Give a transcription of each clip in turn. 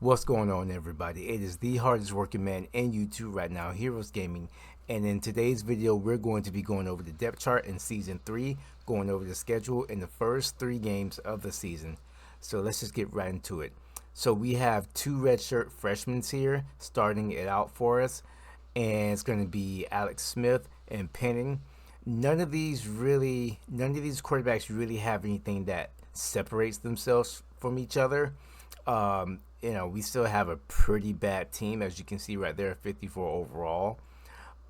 What's going on, everybody? It is the hardest working man in YouTube right now, Heroes Gaming, and in today's video we're going to be going over the depth chart in season 3, going over the schedule in the first 3 games of the season. So let's just get right into it. So we have 2 redshirt freshmen here starting it out for us, and it's going to be Alex Smith and Penning. None of these quarterbacks really have anything that separates themselves from each other. We still have a pretty bad team, as you can see right there, 54 overall.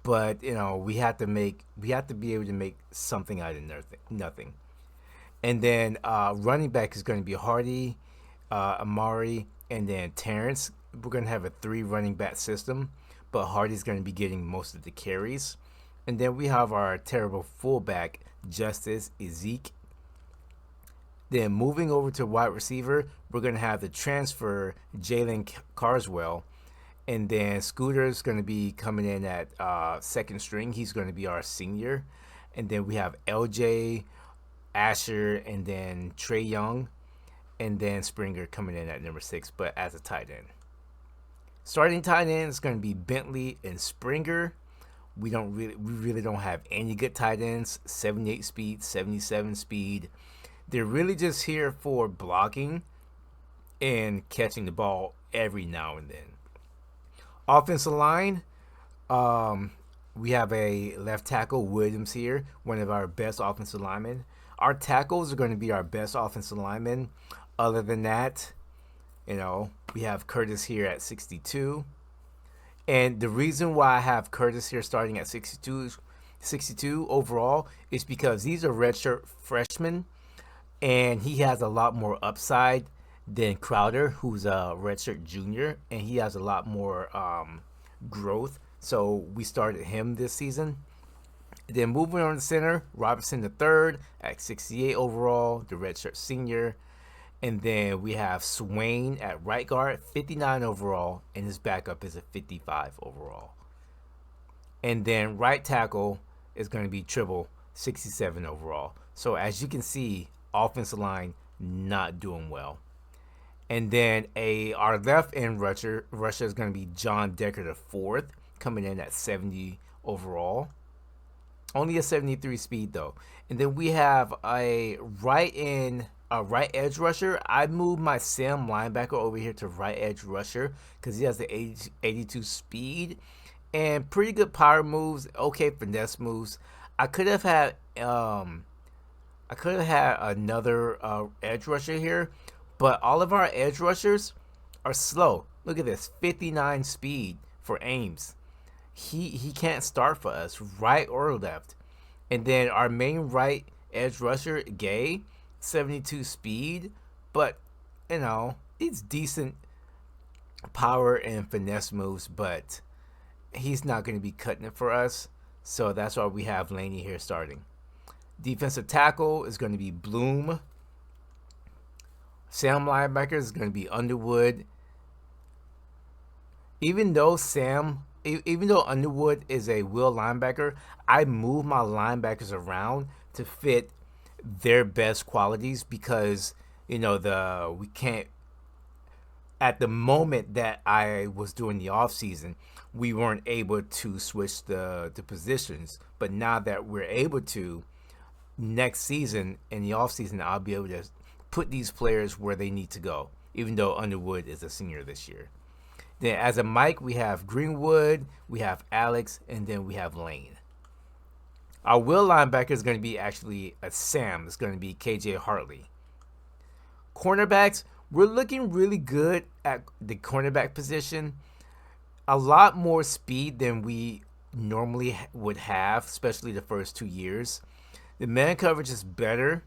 But we have to be able to make something out of nothing. And then running back is going to be Hardy, Amari, and then Terrence. We're going to have a 3 running back system, but Hardy's going to be getting most of the carries. And then we have our terrible fullback, Justice Ezek. Then moving over to wide receiver, we're going to have the transfer Jalen Carswell. And then Scooter's going to be coming in at second string. He's going to be our senior. And then we have LJ, Asher, and then Trey Young. And then Springer coming in at number 6, but as a tight end. Starting tight end is going to be Bentley and Springer. We really don't have any good tight ends. 78 speed, 77 speed. They're really just here for blocking and catching the ball every now and then. Offensive line, we have a left tackle, Williams here, one of our best offensive linemen. Our tackles are going to be our best offensive linemen. Other than that, we have Curtis here at 62. And the reason why I have Curtis here starting at 62 overall is because these are redshirt freshmen. And he has a lot more upside than Crowder, who's a redshirt junior, and he has a lot more growth. So we started him this season. Then moving on to center, Robertson III at 68 overall, the redshirt senior. And then we have Swain at right guard, 59 overall, and his backup is a 55 overall. And then right tackle is going to be Tribble, 67 overall. So as you can see, offensive line not doing well. And then our left end rusher is going to be John Decker the fourth, coming in at 70 overall. Only a 73 speed though. And then we have a right edge rusher. I moved my Sam linebacker over here to right edge rusher because he has the 82 speed and pretty good power moves, okay finesse moves. I could have had another edge rusher here, but all of our edge rushers are slow. Look at this, 59 speed for Ames. He can't start for us, right or left. And then our main right edge rusher, Gay, 72 speed, but it's decent power and finesse moves, but he's not going to be cutting it for us. So that's why we have Laney here starting. Defensive tackle is going to be Bloom. Sam linebacker is going to be Underwood. Even though Underwood is a will linebacker, I move my linebackers around to fit their best qualities because we can't. At the moment that I was doing the off season, we weren't able to switch the positions, but now that we're able to, next season in the off season, I'll be able to put these players where they need to go, even though Underwood is a senior this year. Then as a Mike, we have Greenwood, we have Alex, and then we have Lane. Our will linebacker is going to be actually a Sam. It's going to be KJ Hartley. Cornerbacks, we're looking really good at the cornerback position. A lot more speed than we normally would have, especially the first 2 years. The man coverage is better,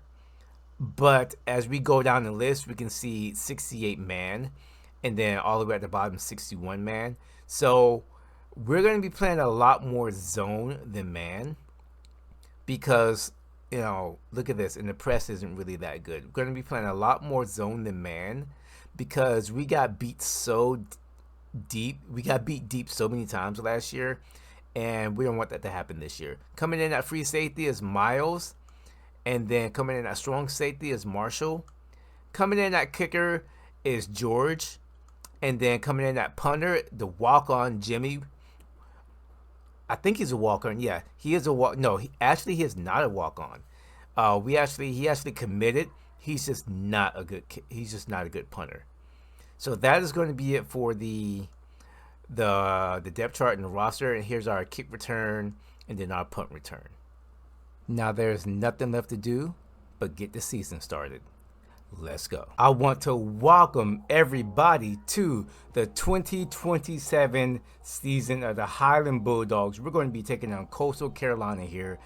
but as we go down the list, we can see 68 man, and then all the way at the bottom, 61 man. So we're going to be playing a lot more zone than man because, look at this, and the press isn't really that good. We're going to be playing a lot more zone than man because we got beat so deep. We got beat deep so many times last year, and we don't want that to happen this year. Coming in at free safety is Miles, and then coming in at strong safety is Marshall. Coming in at kicker is George, And then coming in at punter, the walk-on Jimmy. I think he's a walk-on. Yeah, he is a walk. No, he is not a walk-on. He actually committed. He's just not a good. He's just not a good punter. So that is going to be it for the depth chart and the roster. And here's our kick return and then our punt return. Now there's nothing left to do but get the season started. Let's go. I want to welcome everybody to the 2027 season of the Highland Bulldogs. We're going to be taking on Coastal Carolina here.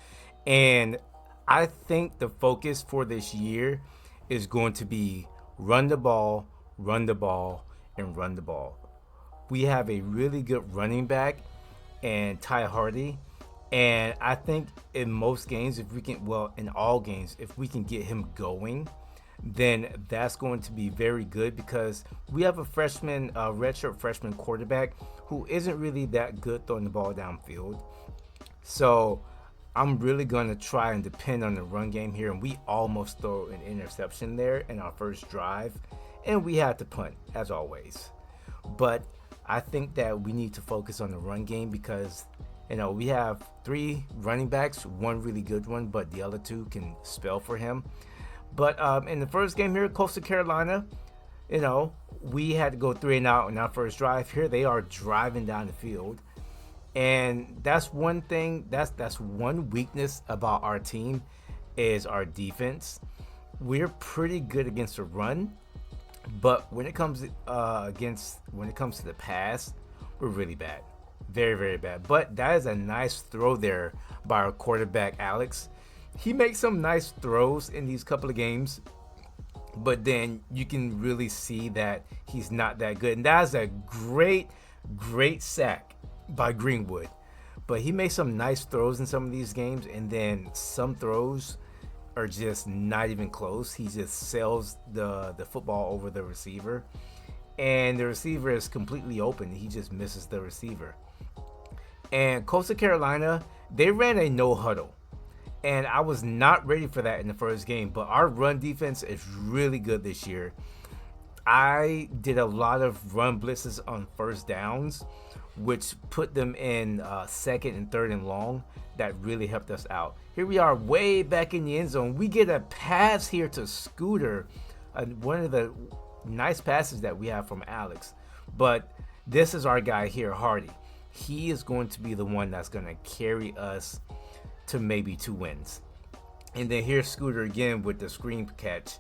And I think the focus for this year is going to be run the ball, run the ball, and run the ball. We have a really good running back and Ty Hardy. And I think in most games, if we can, well, in all games, if we can get him going, then that's going to be very good because we have a freshman, redshirt freshman quarterback who isn't really that good throwing the ball downfield. So I'm really going to try and depend on the run game here. And we almost throw an interception there in our first drive. And we had to punt, as always. But I think that we need to focus on the run game because, you know, we have 3 running backs, one really good one, but the other 2 can spell for him. But in the first game here, Coastal Carolina, you know, we had to go 3 and out in our first drive. Here they are driving down the field. And that's one thing, that's one weakness about our team is our defense. We're pretty good against the run, but when it comes to the pass, we're really bad. Very, very bad. But that is a nice throw there by our quarterback, Alex. He makes some nice throws in these couple of games, but then you can really see that he's not that good. And that is a great, great sack by Greenwood. But he makes some nice throws in some of these games, and then some throws are just not even close. He just sails the football over the receiver, and the receiver is completely open. He just misses the receiver. And Coastal Carolina, they ran a no huddle. And I was not ready for that in the first game, but our run defense is really good this year. I did a lot of run blitzes on first downs, which put them in second and third and long. That really helped us out. Here we are way back in the end zone. We get a pass here to Scooter, one of the nice passes that we have from Alex. But this is our guy here, Hardy. He is going to be the one that's going to carry us to maybe 2 wins. And then here's Scooter again with the screen catch.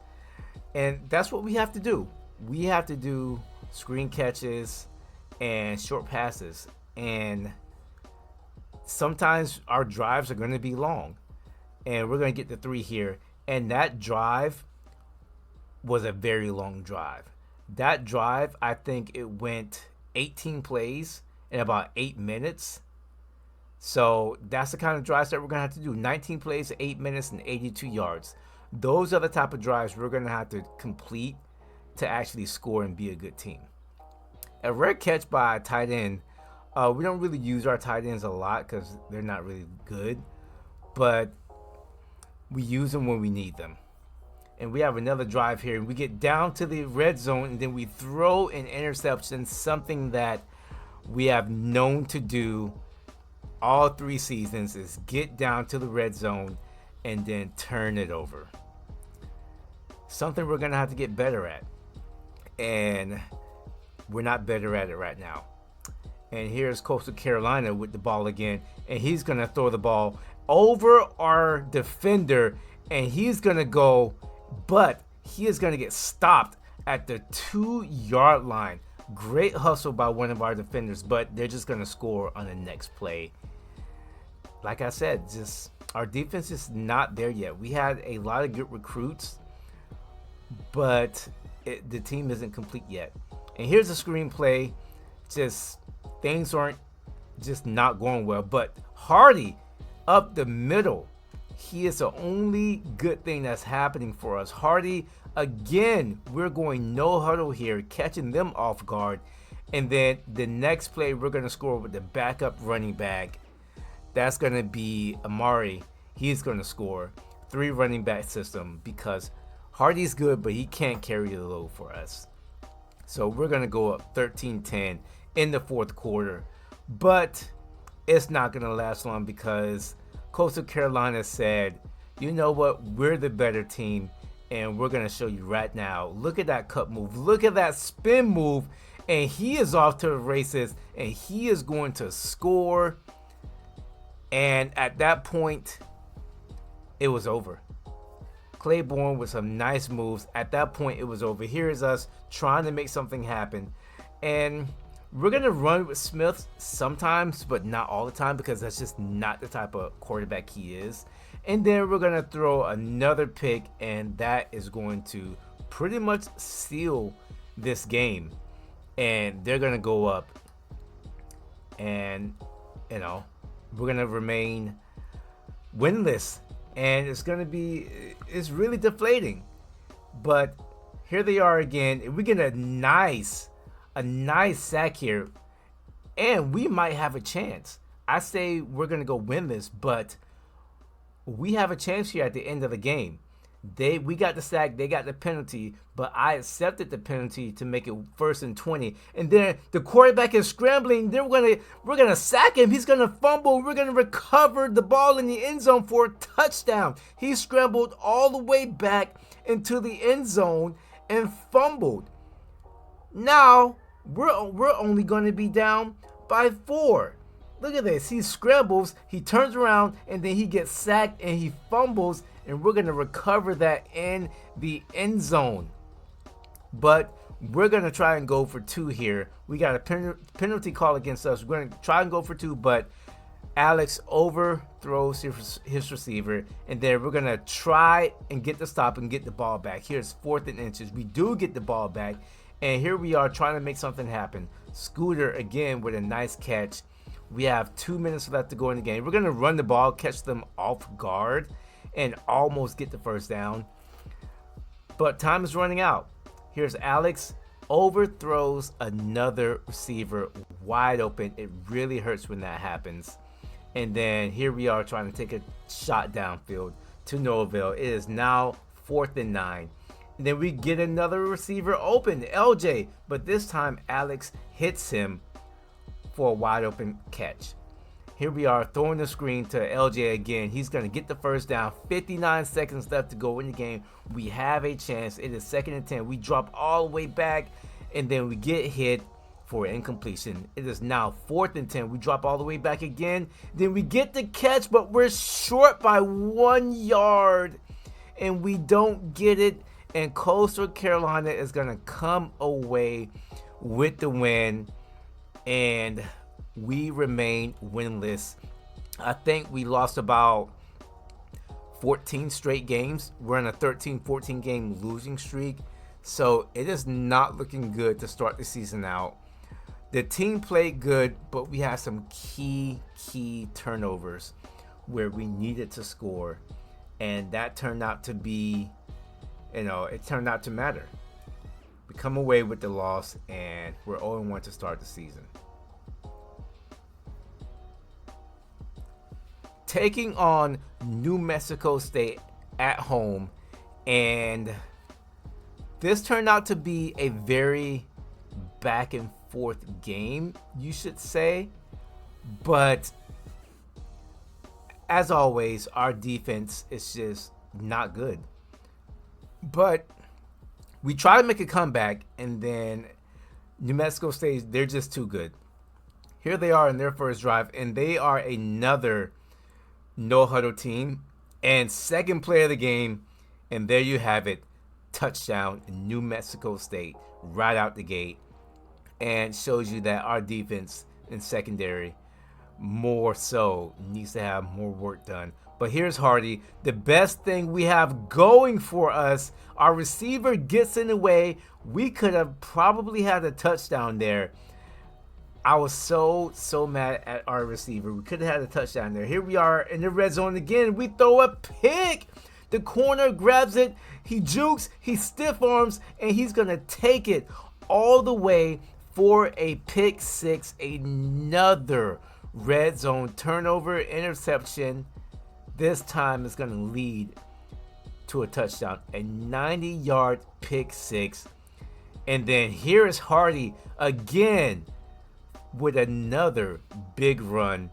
And that's what we have to do. We have to do screen catches and short passes. And sometimes our drives are going to be long. And we're going to get the 3 here. And that drive was a very long drive. That drive, I think it went 18 plays in about 8 minutes. So that's the kind of drives that we're going to have to do. 19 plays, 8 minutes, and 82 yards. Those are the type of drives we're going to have to complete to actually score and be a good team. A rare catch by a tight end. We don't really use our tight ends a lot because they're not really good. But we use them when we need them. And we have another drive here. And we get down to the red zone, and then we throw an interception, something that we have known to do all 3 seasons is get down to the red zone and then turn it over. Something we're going to have to get better at. And we're not better at it right now. And here's Coastal Carolina with the ball again. And he's going to throw the ball over our defender. And he's going to go, but he is going to get stopped at the 2-yard line. Great hustle by one of our defenders, but they're just going to score on the next play. Like I said, just our defense is not there yet. We had a lot of good recruits, but the team isn't complete yet. And here's a screenplay. Just things aren't just not going well. But Hardy up the middle. He is the only good thing that's happening for us. Hardy, again, we're going no huddle here, catching them off guard. And then the next play, we're going to score with the backup running back. That's going to be Amari. He's going to score. 3 running back system because Hardy's good, but he can't carry the load for us. So we're going to go up 13-10 in the fourth quarter. But it's not going to last long because Coastal Carolina said, you know what, we're the better team, and we're going to show you right now. Look at that cut move. Look at that spin move. And he is off to the races, and he is going to score. And at that point, it was over. Claiborne with some nice moves. At that point, it was over. Here is us trying to make something happen. And we're going to run with Smith sometimes, but not all the time, because that's just not the type of quarterback he is. And then we're going to throw another pick, and that is going to pretty much seal this game. And they're going to go up. And, you know, we're going to remain winless. And it's going to be, it's really deflating. But here they are again. We get a nice sack here. And we might have a chance. I say we're going to go winless, but we have a chance here at the end of the game. We got the sack, they got the penalty, but I accepted the penalty to make it 1st and 20. And then the quarterback is scrambling. We're gonna sack him. He's gonna fumble. We're gonna recover the ball in the end zone for a touchdown. He scrambled all the way back into the end zone and fumbled. Now we're only gonna be down by 4. Look at this. He scrambles, he turns around, and then he gets sacked and he fumbles, and we're going to recover that in the end zone. But we're going to try and go for 2 here. We got a penalty call against us. We're going to try and go for 2, but Alex overthrows his receiver, and then we're going to try and get the stop and get the ball back. Here's 4th and inches. We do get the ball back, and here we are trying to make something happen. Scooter again with a nice catch. We have 2 minutes left to go in the game. We're going to run the ball, catch them off guard, and almost get the first down. But time is running out. Here's Alex. Overthrows another receiver wide open. It really hurts when that happens. And then here we are trying to take a shot downfield to no avail. It is now 4th and 9. And then we get another receiver open, LJ. But this time Alex hits him for a wide open catch. Here we are throwing the screen to LJ again. He's going to get the first down. 59 seconds left to go in the game. We have a chance. It is 2nd and 10. We drop all the way back, and then we get hit for incompletion. It is now 4th and 10. We drop all the way back again. Then we get the catch, but we're short by 1 yard, and we don't get it. And Coastal Carolina is going to come away with the win, and we remain winless. I think we lost about 14 straight games. We're on a 13-14 game losing streak. So it is not looking good to start the season out. The team played good, but we had some key turnovers where we needed to score. And that turned out to be, it turned out to matter. We come away with the loss, and we're 0-1 to start the season. Taking on New Mexico State at home, and this turned out to be a very back and forth game, you should say. But as always, our defense is just not good. But we try to make a comeback, and then New Mexico State, they're just too good. Here they are in their first drive, and they are another no huddle team, and second play of the game, and there you have it. Touchdown, New Mexico State, right out the gate, and shows you that our defense in secondary more so needs to have more work done. But here's Hardy, the best thing we have going for us. Our receiver gets in the way. We could have probably had a touchdown there. I was so mad at our receiver. We could have had a touchdown there. Here we are in the red zone again. We throw a pick. The corner grabs it. He jukes. He stiff arms, and he's going to take it all the way for a pick 6. Another red zone turnover, interception. This time it's going to lead to a touchdown. A 90-yard pick 6. And then here is Hardy again with another big run.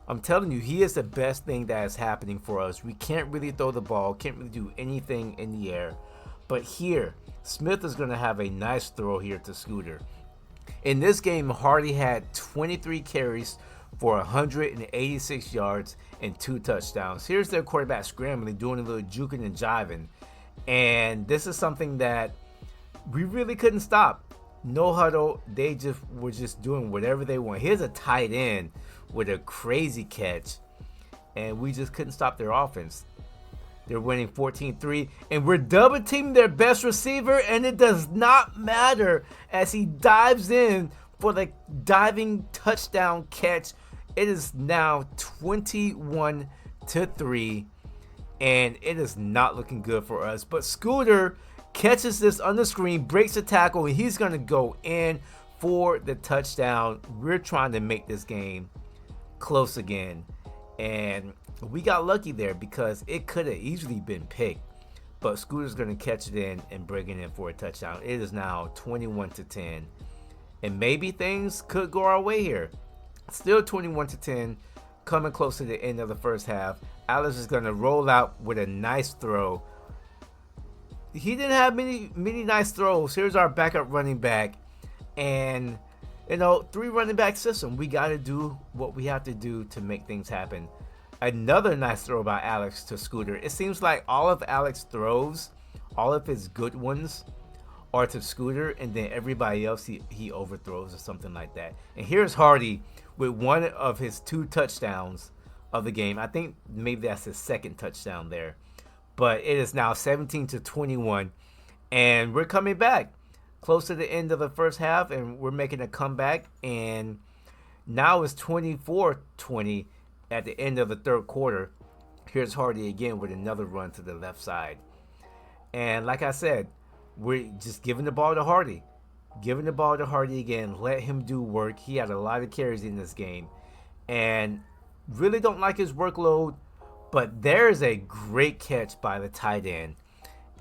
I'm telling you, he is the best thing that is happening for us. We can't really throw the ball, can't really do anything in the air. But here, Smith is going to have a nice throw here to Scooter. In this game, Hardy had 23 carries for 186 yards and 2 touchdowns. Here's their quarterback scrambling, doing a little juking and jiving. And this is something that we really couldn't stop. No huddle. They just were just doing whatever they want. Here's a tight end with a crazy catch, and we just couldn't stop their offense. They're winning 14-3, and we're double teaming their best receiver, and it does not matter as he dives in for the diving touchdown catch. It is now 21-3, and it is not looking good for us. But Scooter catches this on the screen, breaks the tackle, and he's going to go in for the touchdown. We're trying to make this game close again, and we got lucky there because it could have easily been picked, but Scooter's going to catch it in and bring it in for a touchdown. It is now 21-10, and maybe things could go our way here. Still 21-10, coming close to the end of the first half. Alex is going to roll out with a nice throw. He didn't have many nice throws. Here's our backup running back, and 3 running back system. We got to do what we have to do to make things happen. Another nice throw by Alex to Scooter. It seems like all of Alex throws, all of his good ones, are to Scooter, and then everybody else he overthrows or something like that. And here's Hardy with one of his 2 touchdowns of the game. I think maybe that's his second touchdown there. But it is now 17-21, and we're coming back close to the end of the first half, and we're making a comeback, and now it's 24-20 at the end of the third quarter. Here's Hardy again with another run to the left side. And like I said, we're just giving the ball to Hardy. Giving the ball to Hardy again. Let him do work. He had a lot of carries in this game. And really don't like his workload, but there's a great catch by the tight end.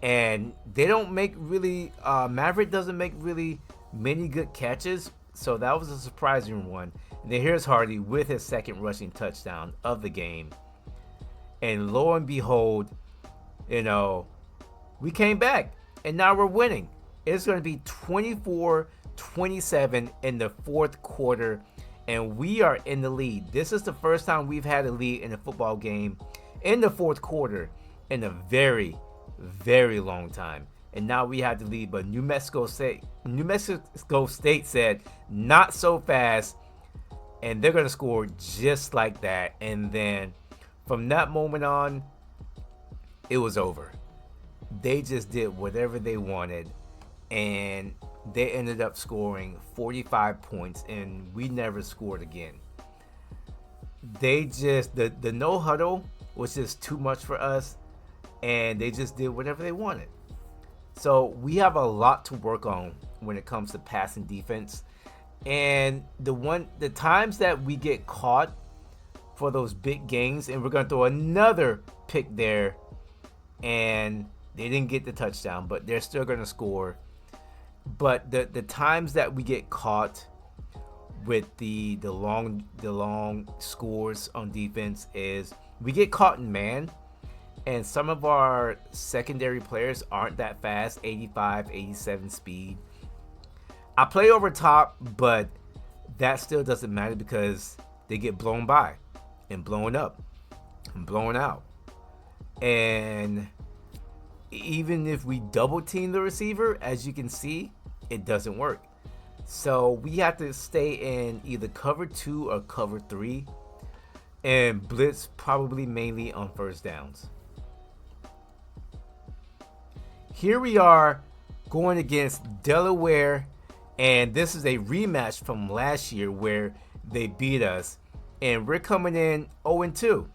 And they don't make really, Maverick doesn't make really many good catches, so that was a surprising one. And then here's Hardy with his second rushing touchdown of the game. And lo and behold, we came back, and now we're winning. It's going to be 24-27 in the fourth quarter, and we are in the lead. This is the first time we've had a lead in a football game in the fourth quarter in a very, very long time. And now we have to lead, but New Mexico State said not so fast, and they're going to score just like that. And then from that moment on, it was over. They just did whatever they wanted, and they ended up scoring 45 points, and we never scored again. They just, the no huddle was just too much for us, and they just did whatever they wanted. So we have a lot to work on when it comes to passing defense. And the times that we get caught for those big gains, and we're going to throw another pick there, and they didn't get the touchdown, but they're still going to score. But the times that we get caught with the long scores on defense is we get caught in man, and some of our secondary players aren't that fast, 85, 87 speed. I play over top, but that still doesn't matter because they get blown by and blown up and blown out. And even if we double team the receiver, as you can see, it doesn't work. So we have to stay in either cover 2 or cover 3 and blitz probably mainly on first downs. Here we are going against Delaware, and this is a rematch from last year where they beat us, and we're coming in 0-2,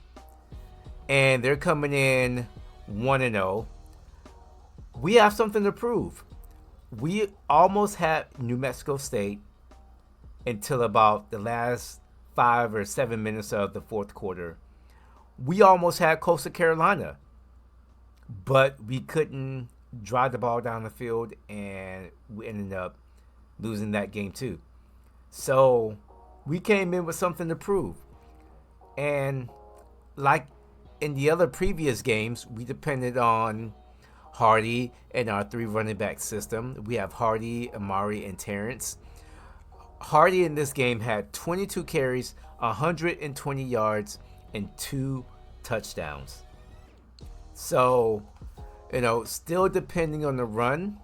and they're coming in 1-0. We have something to prove. We almost had New Mexico State until about the last 5 or 7 minutes of the fourth quarter. We almost had Coastal Carolina, but we couldn't drive the ball down the field, and we ended up losing that game too. So we came in with something to prove. And like in the other previous games, we depended on Hardy and our 3 running back system. We have Hardy, Amari, and Terrence. Hardy in this game had 22 carries, 120 yards, and 2 touchdowns. So, still depending on the run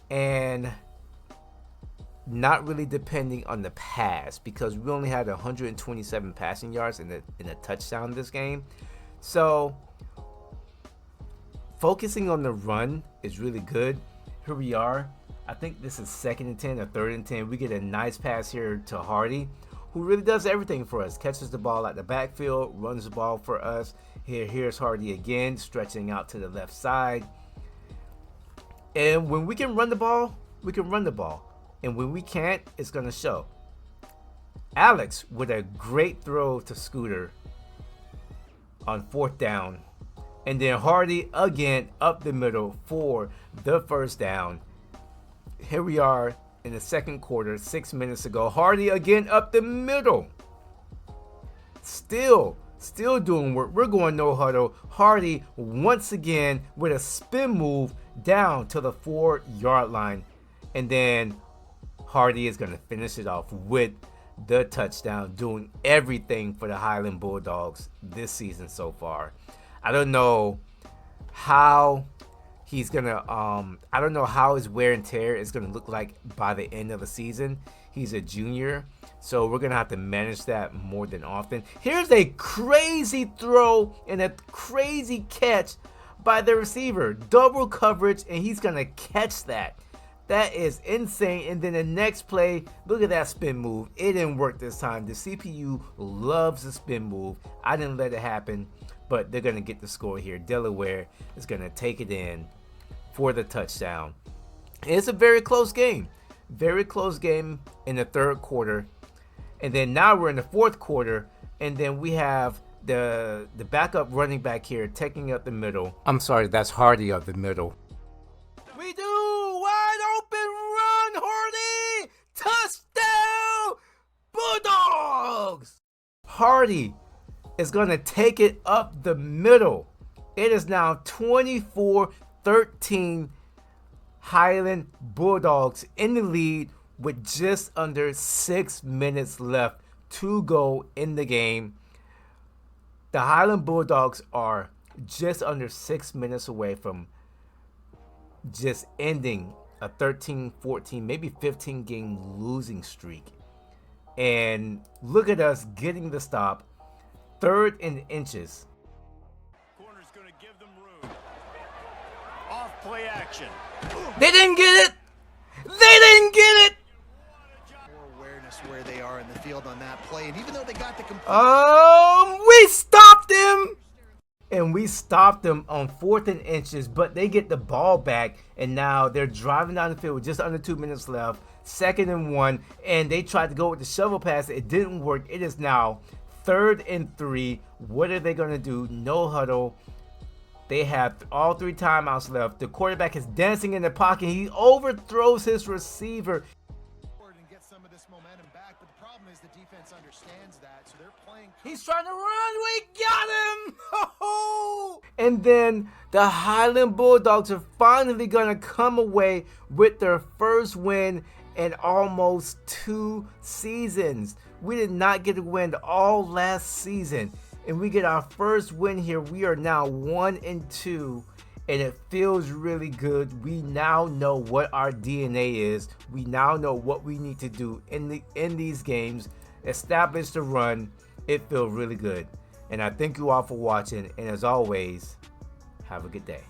and not really depending on the pass, because we only had 127 passing yards in a touchdown this game. So focusing on the run is really good. Here we are. I think this is 2nd and 10 or 3rd and 10. We get a nice pass here to Hardy, who really does everything for us. Catches the ball at the backfield, runs the ball for us. Here's Hardy again, stretching out to the left side. And when we can run the ball, we can run the ball. And when we can't, it's going to show. Alex with a great throw to Scooter on 4th down. And then Hardy again up the middle for the 1st down. Here we are in the 2nd quarter, 6 minutes ago. Hardy again up the middle. Still doing work. We're going no huddle. Hardy once again with a spin move down to the 4-yard line. And then Hardy is going to finish it off with the touchdown, doing everything for the Highland Bulldogs this season so far. I don't know how he's going to, I don't know how his wear and tear is going to look like by the end of the season. He's a junior, so we're going to have to manage that more than often. Here's a crazy throw and a crazy catch by the receiver. Double coverage, and he's going to catch that. That is insane. And then the next play, look at that spin move. It didn't work this time. The CPU loves the spin move. I didn't let it happen, but they're going to get the score here. Delaware is going to take it in for the touchdown. And it's a very close game. Very close game in the 3rd quarter. And then now we're in the 4th quarter. And then we have the backup running back here taking up the middle. I'm sorry, that's Hardy up the middle. We do! Wide open run, Hardy! Touchdown! Bulldogs! Hardy is going to take it up the middle. It is now 24-13 Highland Bulldogs in the lead with just under 6 minutes left to go in the game. The Highland Bulldogs are just under 6 minutes away from just ending a 13-14, maybe 15 game losing streak. And look at us getting the stop. 3rd and inches. Corner's gonna give them room. Off play action. They didn't get it. They didn't get it. More awareness where they are in the field on that play, and even though they got the complete. We stopped them. And we stopped them on 4th and inches, but they get the ball back, and now they're driving down the field with just under 2 minutes left. 2nd and 1, and they tried to go with the shovel pass. It didn't work. It is now 3rd and 3. What are they going to do? No huddle. They have all 3 timeouts left. The quarterback is dancing in the pocket. He overthrows his receiver. And get some of this momentum back, but the problem is the defense understands that, so they're playing. He's trying to run. We got him. And then the Highland Bulldogs are finally going to come away with their first win in almost 2 seasons. We did not get a win all last season, and we get our first win here. We are now 1-2, and it feels really good. We now know what our DNA is. We now know what we need to do in these games. Establish the run. It feels really good. And I thank you all for watching, and as always, have a good day.